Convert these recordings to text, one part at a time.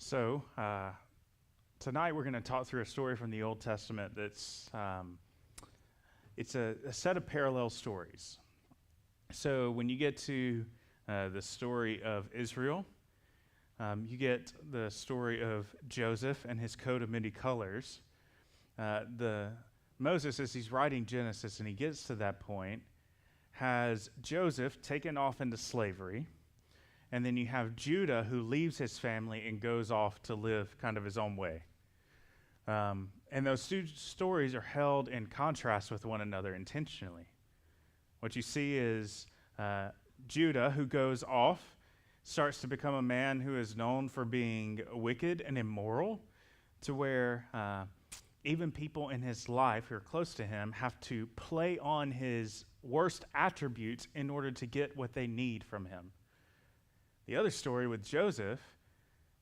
So, tonight we're going to talk through a story from the Old Testament that's it's a set of parallel stories. So when you get to the story of Israel, you get the story of Joseph and his coat of many colors. Moses, as he's writing Genesis and he gets to that point, has Joseph taken off into slavery. And then you have Judah, who leaves his family and goes off to live kind of his own way. And those two stories are held in contrast with one another intentionally. What you see is Judah, who goes off, starts to become a man who is known for being wicked and immoral, to where even people in his life who are close to him have to play on his worst attributes in order to get what they need from him. The other story with Joseph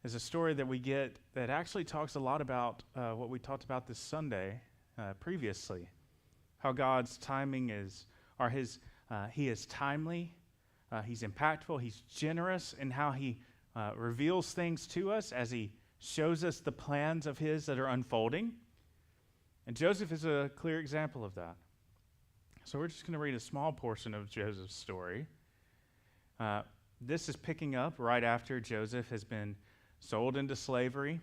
is a story that we get that actually talks a lot about what we talked about this Sunday previously. How God's timing is, he is timely, he's impactful, he's generous in how he reveals things to us as he shows us the plans of his that are unfolding. And Joseph is a clear example of that. So we're just going to read a small portion of Joseph's story. This is picking up right after Joseph has been sold into slavery.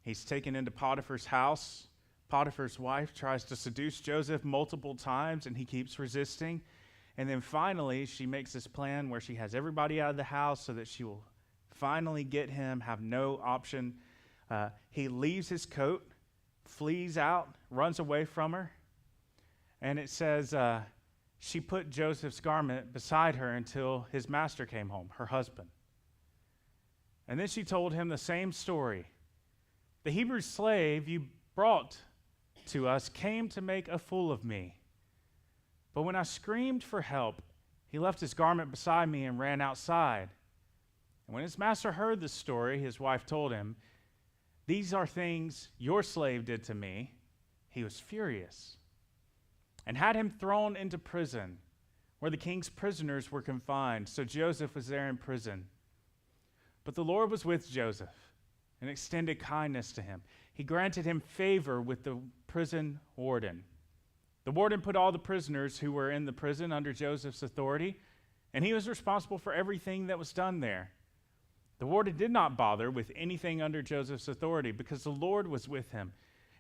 He's taken into Potiphar's house. Potiphar's wife tries to seduce Joseph multiple times, and he keeps resisting. And then finally, she makes this plan where she has everybody out of the house so that she will finally get him, have no option. He leaves his coat, flees out, runs away from her. And it says she put Joseph's garment beside her until his master came home, her husband. And then she told him the same story. The Hebrew slave you brought to us came to make a fool of me. But when I screamed for help, he left his garment beside me and ran outside. And when his master heard the story, his wife told him, "These are things your slave did to me." He was furious and had him thrown into prison, where the king's prisoners were confined. So Joseph was there in prison. But the Lord was with Joseph and extended kindness to him. He granted him favor with the prison warden. The warden put all the prisoners who were in the prison under Joseph's authority, and he was responsible for everything that was done there. The warden did not bother with anything under Joseph's authority because the Lord was with him,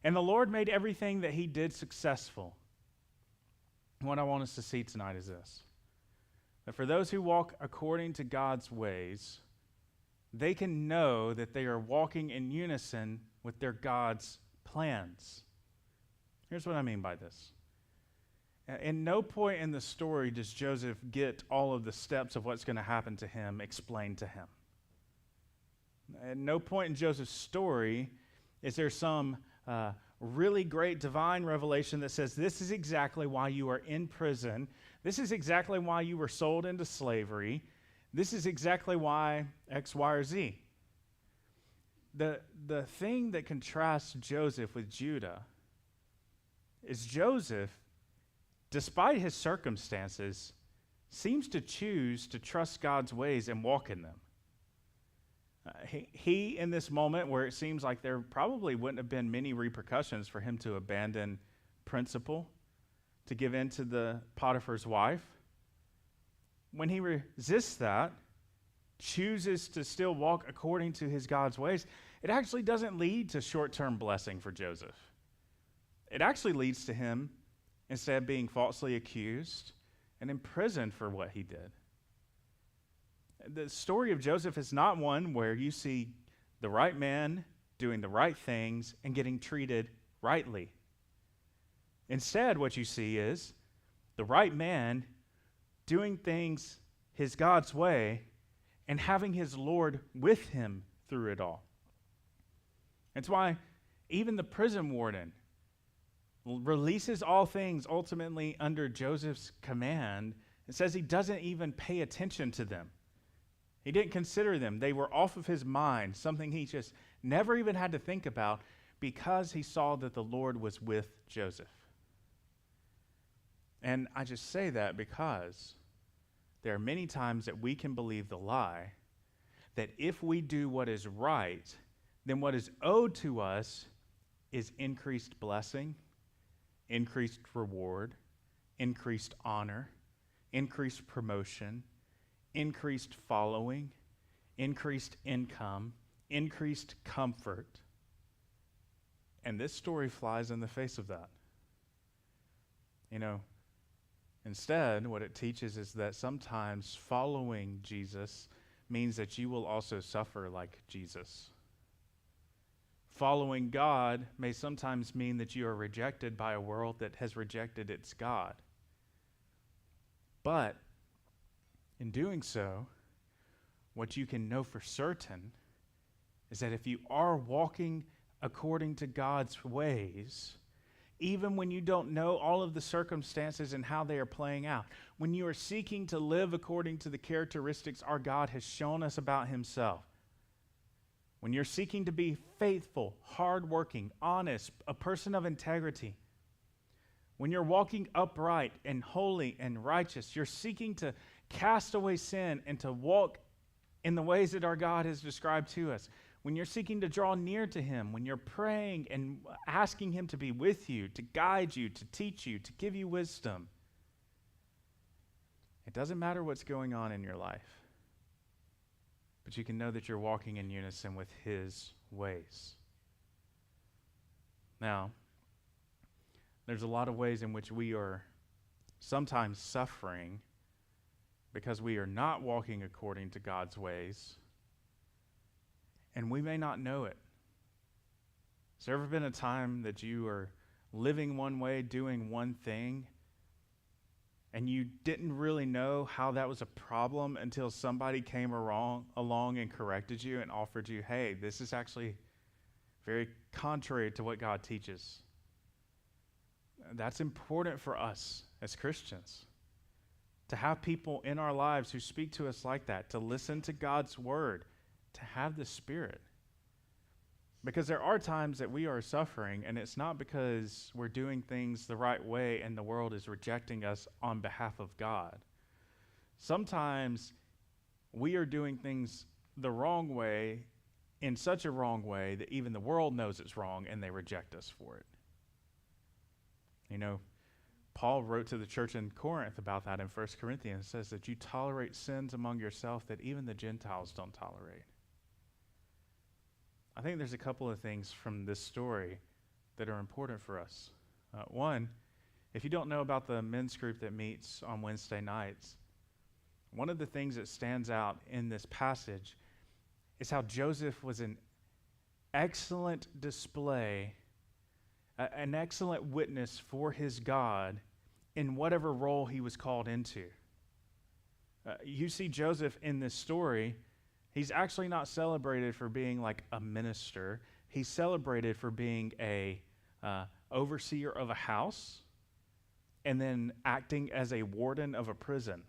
and the Lord made everything that he did successful. What I want us to see tonight is this: that for those who walk according to God's ways, they can know that they are walking in unison with their God's plans. Here's what I mean by this. In no point in the story does Joseph get all of the steps of what's going to happen to him explained to him. At no point in Joseph's story is there some really great divine revelation that says this is exactly why you are in prison. This is exactly why you were sold into slavery. This is exactly why X, Y, or Z. The thing that contrasts Joseph with Judah is Joseph, despite his circumstances, seems to choose to trust God's ways and walk in them. He, in this moment where it seems like there probably wouldn't have been many repercussions for him to abandon principle, to give in to the Potiphar's wife, when he resists that, chooses to still walk according to his God's ways, it actually doesn't lead to short-term blessing for Joseph. It actually leads to him, instead of being falsely accused and imprisoned for what he did. The story of Joseph is not one where you see the right man doing the right things and getting treated rightly. Instead, what you see is the right man doing things his God's way and having his Lord with him through it all. That's why even the prison warden releases all things ultimately under Joseph's command. It says he doesn't even pay attention to them. He didn't consider them. They were off of his mind, something he just never even had to think about because he saw that the Lord was with Joseph. And I just say that because there are many times that we can believe the lie that if we do what is right, then what is owed to us is increased blessing, increased reward, increased honor, increased promotion, increased following, increased income, increased comfort. And this story flies in the face of that. Instead, what it teaches is that sometimes following Jesus means that you will also suffer like Jesus. Following God may sometimes mean that you are rejected by a world that has rejected its God. But in doing so, what you can know for certain is that if you are walking according to God's ways, even when you don't know all of the circumstances and how they are playing out, when you are seeking to live according to the characteristics our God has shown us about himself, when you're seeking to be faithful, hardworking, honest, a person of integrity, when you're walking upright and holy and righteous, you're seeking to cast away sin and to walk in the ways that our God has described to us. When you're seeking to draw near to him, when you're praying and asking him to be with you, to guide you, to teach you, to give you wisdom, it doesn't matter what's going on in your life, but you can know that you're walking in unison with his ways. Now, there's a lot of ways in which we are sometimes suffering because we are not walking according to God's ways, and we may not know it. Has there ever been a time that you are living one way, doing one thing, and you didn't really know how that was a problem until somebody came along and corrected you and offered you, hey, this is actually very contrary to what God teaches? That's important for us as Christians, to have people in our lives who speak to us like that, to listen to God's word, to have the Spirit. Because there are times that we are suffering, and it's not because we're doing things the right way and the world is rejecting us on behalf of God. Sometimes we are doing things the wrong way, in such a wrong way that even the world knows it's wrong and they reject us for it. Paul wrote to the church in Corinth about that in 1 Corinthians. It says that you tolerate sins among yourself that even the Gentiles don't tolerate. I think there's a couple of things from this story that are important for us. One, if you don't know about the men's group that meets on Wednesday nights, one of the things that stands out in this passage is how Joseph was an excellent display, an excellent witness for his God in whatever role he was called into. You see Joseph in this story, he's actually not celebrated for being like a minister. He's celebrated for being a overseer of a house and then acting as a warden of a prison.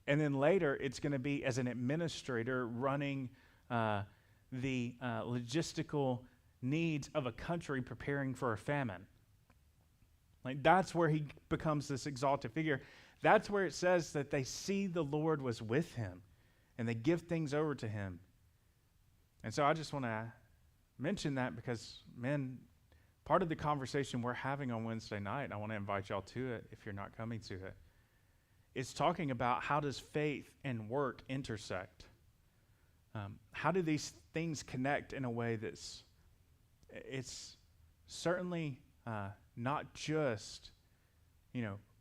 And then later, it's going to be as an administrator running the logistical needs of a country preparing for a famine. Like, that's where he becomes this exalted figure. That's where it says that they see the Lord was with him and they give things over to him. And so I just want to mention that because, men, part of the conversation we're having on Wednesday night, I want to invite y'all to it if you're not coming to it, is talking about how does faith and work intersect? How do these things connect in a way that's, it's certainly not just,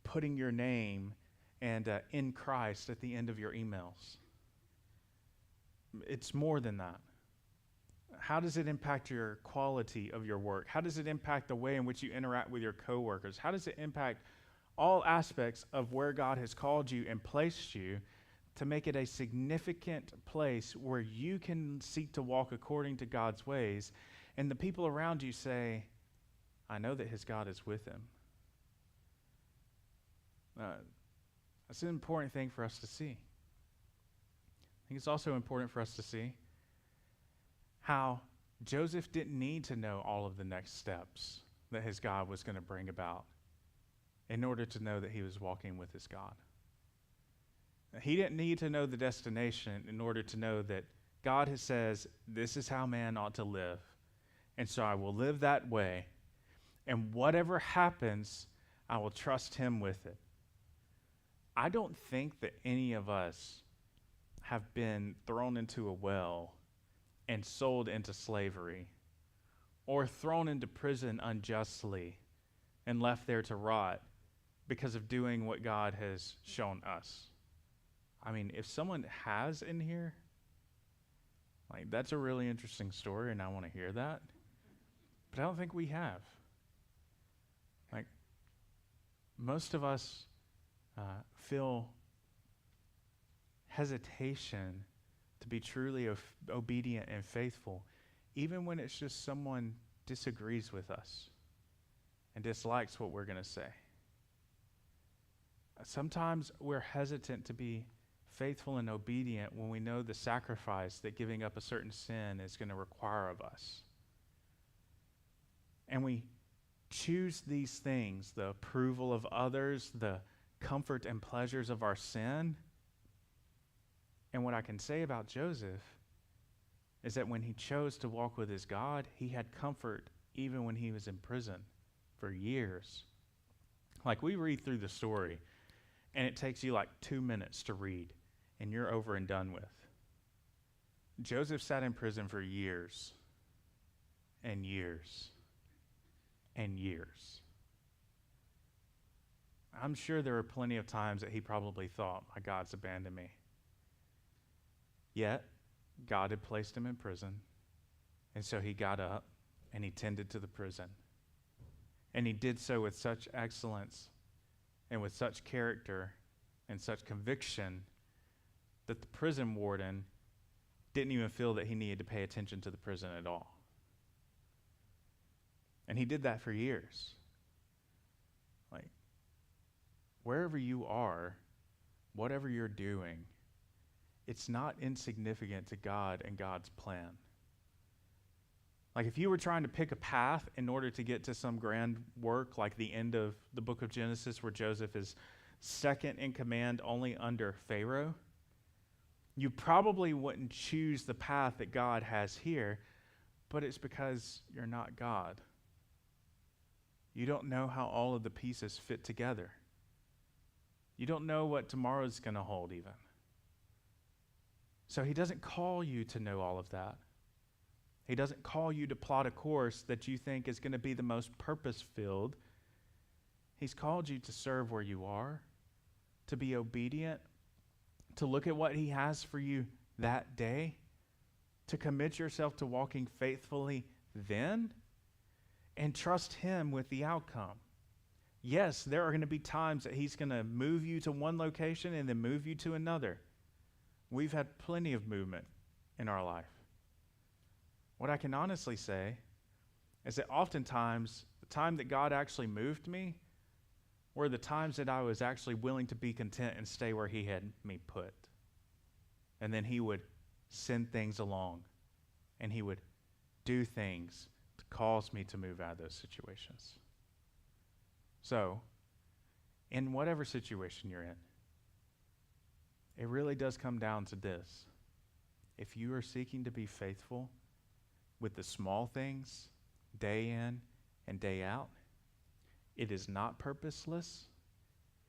putting your name and in Christ at the end of your emails. It's more than that. How does it impact your quality of your work? How does it impact the way in which you interact with your coworkers? How does it impact all aspects of where God has called you and placed you to make it a significant place where you can seek to walk according to God's ways, and the people around you say, I know that his God is with him. That's an important thing for us to see. I think it's also important for us to see how Joseph didn't need to know all of the next steps that his God was going to bring about in order to know that he was walking with his God. He didn't need to know the destination in order to know that God has says, this is how man ought to live. And so I will live that way. And whatever happens, I will trust him with it. I don't think that any of us have been thrown into a well and sold into slavery, or thrown into prison unjustly and left there to rot because of doing what God has shown us. I mean, if someone has in here, like, that's a really interesting story, and I want to hear that. But I don't think we have. Like, most of us feel hesitation to be truly obedient and faithful, even when it's just someone disagrees with us and dislikes what we're going to say. Sometimes we're hesitant to be faithful and obedient when we know the sacrifice that giving up a certain sin is going to require of us. And we choose these things, the approval of others, the comfort and pleasures of our sin. And what I can say about Joseph is that when he chose to walk with his God, he had comfort even when he was in prison for years. Like, we read through the story, and it takes you like 2 minutes to read, and you're over and done with. Joseph sat in prison for years and years and years. I'm sure there were plenty of times that he probably thought, my God's abandoned me. Yet, God had placed him in prison, and so he got up and he tended to the prison. And he did so with such excellence and with such character and such conviction that the prison warden didn't even feel that he needed to pay attention to the prison at all. And he did that for years. Like, wherever you are, whatever you're doing, it's not insignificant to God and God's plan. Like, if you were trying to pick a path in order to get to some grand work, like the end of the book of Genesis, where Joseph is second in command only under Pharaoh, you probably wouldn't choose the path that God has here, but it's because you're not God. You don't know how all of the pieces fit together. You don't know what tomorrow's going to hold even. So he doesn't call you to know all of that. He doesn't call you to plot a course that you think is going to be the most purpose-filled. He's called you to serve where you are, to be obedient, to look at what he has for you that day, to commit yourself to walking faithfully then, and trust him with the outcome. Yes, there are going to be times that he's going to move you to one location and then move you to another. We've had plenty of movement in our life. What I can honestly say is that oftentimes the time that God actually moved me were the times that I was actually willing to be content and stay where he had me put. And then he would send things along, and he would do things to cause me to move out of those situations. So, in whatever situation you're in, it really does come down to this. If you are seeking to be faithful with the small things, day in and day out, it is not purposeless.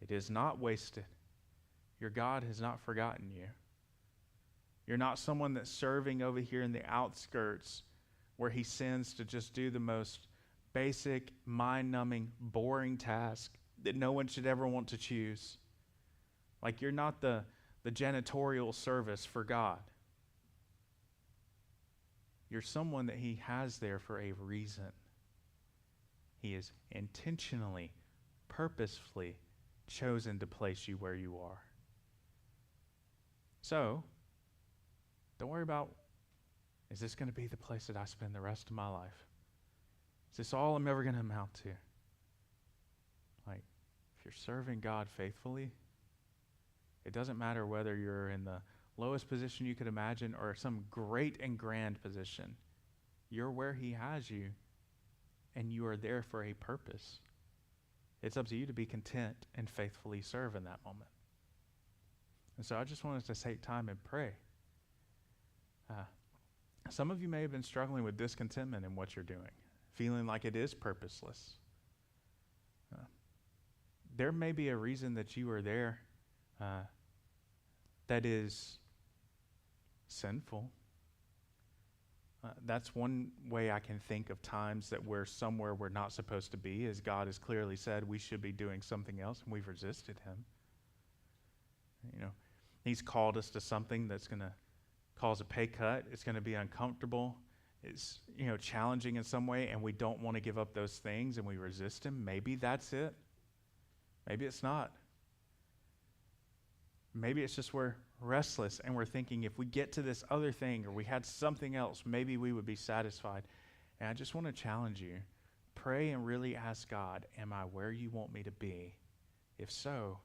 It is not wasted. Your God has not forgotten you. You're not someone that's serving over here in the outskirts where he sends to just do the most basic, mind-numbing, boring task that no one should ever want to choose. Like, you're not the janitorial service for God. You're someone that he has there for a reason. He has intentionally, purposefully chosen to place you where you are. So, don't worry about, is this going to be the place that I spend the rest of my life? Is this all I'm ever going to amount to? Like, if you're serving God faithfully, it doesn't matter whether you're in the lowest position you could imagine or some great and grand position. You're where he has you, and you are there for a purpose. It's up to you to be content and faithfully serve in that moment. And so I just wanted to take time and pray. Some of you may have been struggling with discontentment in what you're doing, feeling like it is purposeless. There may be a reason that you are there that is sinful. That's one way I can think of times that we're somewhere we're not supposed to be, as God has clearly said we should be doing something else, and we've resisted him. He's called us to something that's going to cause a pay cut. It's going to be uncomfortable. It's, challenging in some way, and we don't want to give up those things, and we resist him. Maybe that's it. Maybe it's not. Maybe it's just we're restless, and we're thinking if we get to this other thing or we had something else, maybe we would be satisfied. And I just want to challenge you. Pray and really ask God, am I where you want me to be? If so,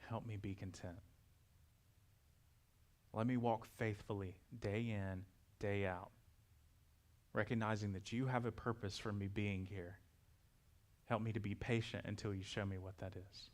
help me be content. Let me walk faithfully day in, day out, recognizing that you have a purpose for me being here. Help me to be patient until you show me what that is.